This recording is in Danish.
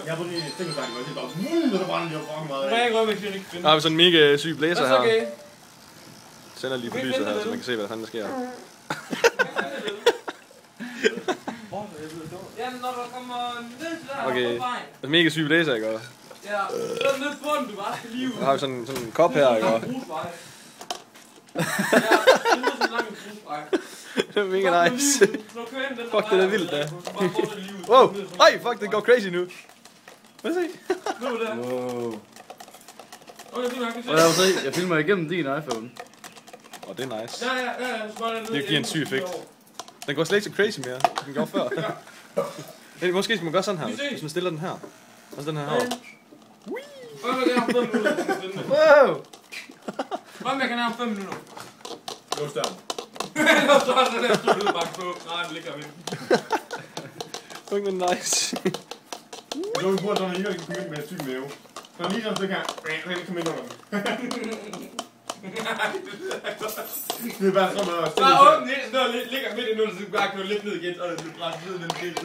Jeg har fået en stikkelstank, og det er bare det brænder lige fucking meget. Jeg kan ikke finde. Der har vi sådan en mega syg blæser her. Okay. Sender lige på lyset her, så man kan se, hvad der sker. Ja, når der kommer ned der, okay. Det er mega syg blæser, ikke? Ja, så er ned på den, du bare skal lige ud. Der har vi sådan en kop her, ikke? Ja, det er sådan en lang grusvej. Det er mega nice. Fuck, det er vildt, da. Wow, ej, fuck, det går crazy nu. Hvad se? Nu er det. Wow. Okay, du kan se. Jeg filmer igennem din iPhone. Åh, det er nice. Ja. Det giver en syg effekt. Den går slet ikke så crazy mere, den går før. Måske skal man gøre sådan her, hvis man stiller den her. Og den her herovre. Wow! Kom, jeg kan have 5 minutter. Lås der. Og så er det der, du bare på. Nej, den ligger ved. Fuck, det er nice. Jeg tror, vi bruger sådan en lille, der kan med syg mave. Så lige sådan et stykke her, han kom ind under den. Det er bare så meget. Bare åbne det, når det ligger midt i nu, så bare kan du lidt ned igen, og det bliver presset ned i den del.